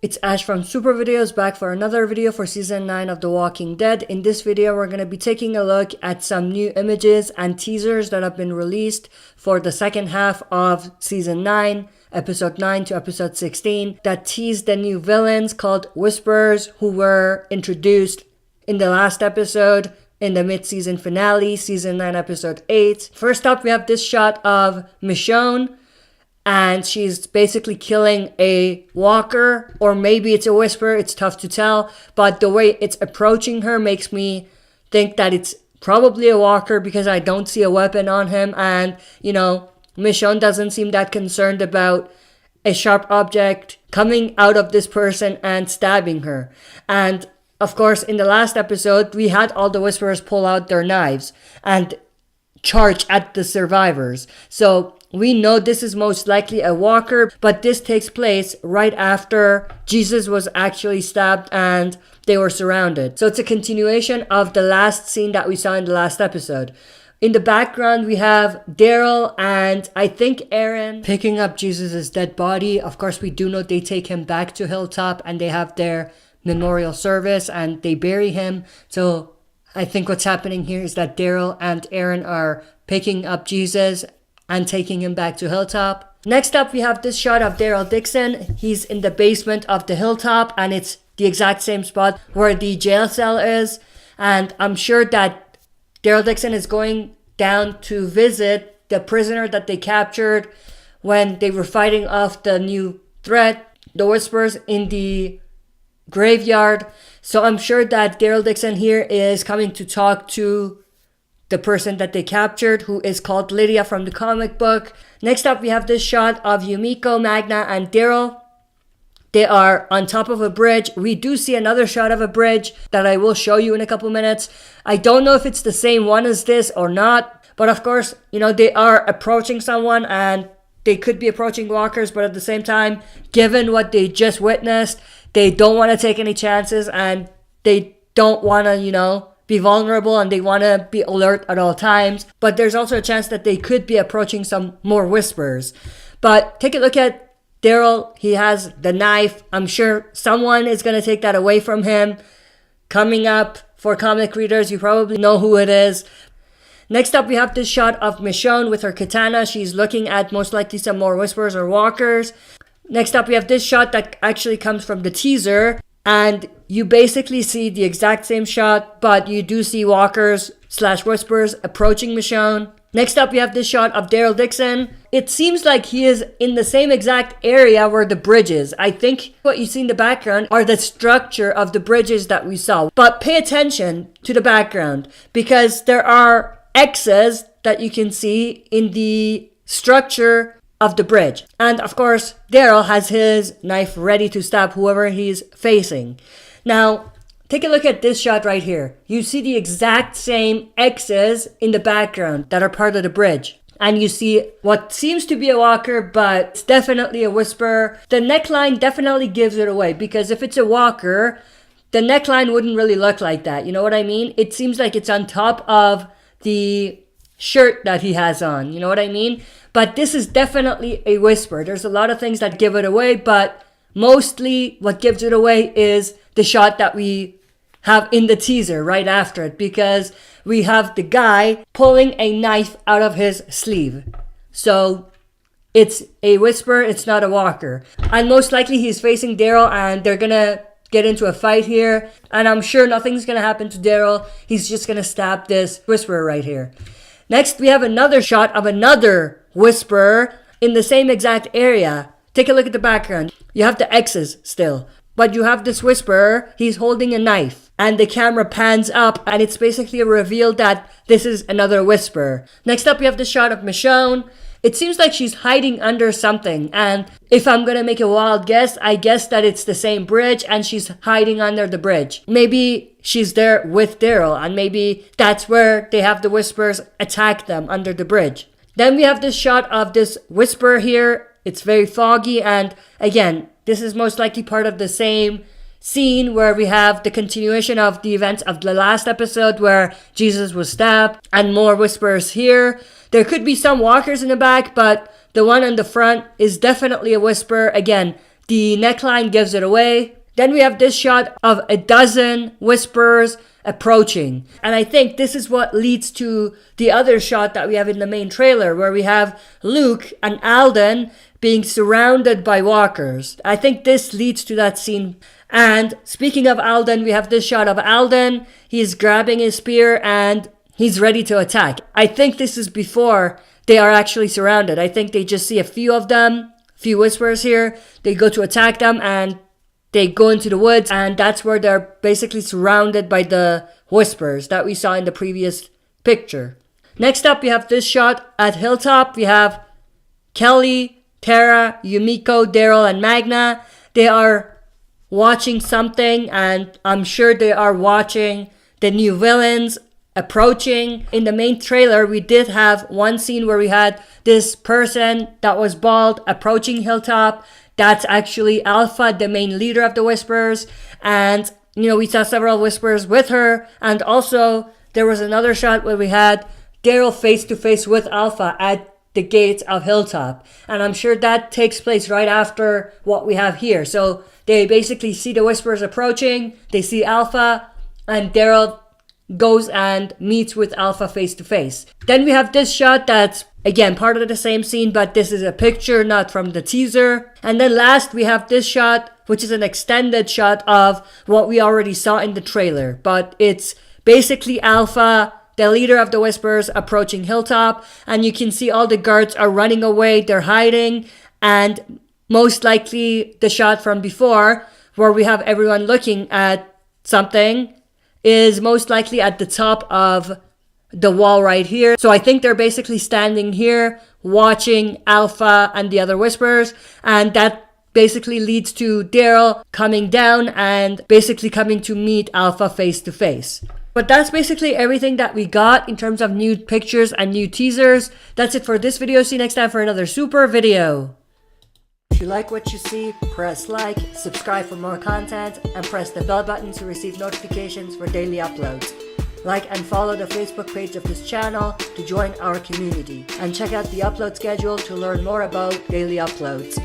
It's Ash from Super Videos back for another video for Season 9 of The Walking Dead. In this video, we're going to be taking a look at some new images and teasers that have been released for the second half of Season 9, Episode 9 to Episode 16, that tease the new villains called Whisperers who were introduced in the last episode in the mid-season finale, Season 9, Episode 8. First up, we have this shot of Michonne. And she's basically killing a walker, or maybe it's a whisper, it's tough to tell. But the way it's approaching her makes me think that it's probably a walker because I don't see a weapon on him. And, Michonne doesn't seem that concerned about a sharp object coming out of this person and stabbing her. And, of course, in the last episode, we had all the whisperers pull out their knives and charge at the survivors. So we know this is most likely a walker, but this takes place right after Jesus was actually stabbed and they were surrounded. So it's a continuation of the last scene that we saw in the last episode. In the background, we have Daryl and I think Aaron picking up Jesus' dead body. Of course, we do know they take him back to Hilltop and they have their memorial service and they bury him. So I think what's happening here is that Daryl and Aaron are picking up Jesus and taking him back to Hilltop. Next up, we have this shot of Daryl Dixon. He's in the basement of the Hilltop, and it's the exact same spot where the jail cell is. And I'm sure that Daryl Dixon is going down to visit the prisoner that they captured when they were fighting off the new threat, the Whispers, in the graveyard. So I'm sure that Daryl Dixon here is coming to talk to the person that they captured, who is called Lydia from the comic book. Next up, we have this shot of Yumiko, Magna, and Daryl. They are on top of a bridge. We do see another shot of a bridge that I will show you in a couple minutes. I don't know if it's the same one as this or not, but of course, they are approaching someone and they could be approaching walkers, but at the same time, given what they just witnessed, they don't want to take any chances and they don't want to, be vulnerable and they want to be alert at all times. But there's also a chance that they could be approaching some more Whisperers. But take a look at Daryl. He has the knife. I'm sure someone is going to take that away from him. Coming up, for comic readers, you probably know who it is. Next up, we have this shot of Michonne with her katana. She's looking at most likely some more Whisperers or walkers. Next up, we have this shot that actually comes from the teaser. And you basically see the exact same shot, but you do see walkers/Whisperers approaching Michonne. Next up, we have this shot of Daryl Dixon. It seems like he is in the same exact area where the bridge is. I think what you see in the background are the structure of the bridges that we saw. But pay attention to the background because there are X's that you can see in the structure of the bridge. And of course, Daryl has his knife ready to stab whoever he's facing. Now, take a look at this shot right here. You see the exact same X's in the background that are part of the bridge. And you see what seems to be a walker, but it's definitely a whisperer. The neckline definitely gives it away because if it's a walker, the neckline wouldn't really look like that. You know what I mean? It seems like it's on top of the shirt that he has on. You know what I mean? But this is definitely a whisper. There's a lot of things that give it away, but mostly what gives it away is the shot that we have in the teaser right after it, because we have the guy pulling a knife out of his sleeve. So it's a whisper, it's not a walker. And most likely he's facing Daryl and they're gonna get into a fight here. And I'm sure nothing's gonna happen to Daryl. He's just gonna stab this whisperer right here. Next, we have another shot of another Whisperer in the same exact area. Take a look at the background. You have the X's still, but you have this Whisperer. He's holding a knife and the camera pans up and it's basically a reveal that this is another Whisperer. Next up, we have the shot of Michonne. It seems like she's hiding under something, and if I'm gonna make a wild guess, I guess that it's the same bridge and she's hiding under the bridge. Maybe she's there with Daryl and maybe that's where they have the Whisperers attack them under the bridge. Then we have this shot of this whisper here. It's very foggy, and again, this is most likely part of the same scene where we have the continuation of the events of the last episode where Jesus was stabbed and more whisperers here. There could be some walkers in the back, but the one in the front is definitely a whisper. Again, The neckline gives it away. Then we have this shot of a dozen Whisperers approaching. And I think this is what leads to the other shot that we have in the main trailer, where we have Luke and Alden being surrounded by walkers. I think this leads to that scene. And speaking of Alden, we have this shot of Alden. He's grabbing his spear and he's ready to attack. I think this is before they are actually surrounded. I think they just see a few of them, few Whisperers here. They go to attack them and they go into the woods, and that's where they're basically surrounded by the Whisperers that we saw in the previous picture. Next up, we have this shot at Hilltop. We have Kelly, Tara, Yumiko, Daryl, and Magna. They are watching something, and I'm sure they are watching the new villains approaching. In the main trailer, we did have one scene where we had this person that was bald approaching Hilltop. That's actually Alpha, the main leader of the Whisperers. And, we saw several Whisperers with her. And also, there was another shot where we had Daryl face to face with Alpha at the gates of Hilltop. And I'm sure that takes place right after what we have here. So they basically see the Whisperers approaching. They see Alpha, and Daryl goes and meets with Alpha face to face. Then we have this shot that's, again, part of the same scene, but this is a picture, not from the teaser. And then last, we have this shot, which is an extended shot of what we already saw in the trailer. But it's basically Alpha, the leader of the Whisperers, approaching Hilltop. And you can see all the guards are running away, they're hiding. And most likely, the shot from before, where we have everyone looking at something, is most likely at the top of the wall right here. So I think they're basically standing here watching Alpha and the other Whisperers, and that basically leads to Daryl coming down and basically coming to meet Alpha face to face. But that's basically everything that we got in terms of new pictures and new teasers. That's it for this video. See you next time for another super video. If you like what you see, press like, subscribe for more content, and press the bell button to receive notifications for daily uploads. Like and follow the Facebook page of this channel to join our community, and check out the upload schedule to learn more about daily uploads.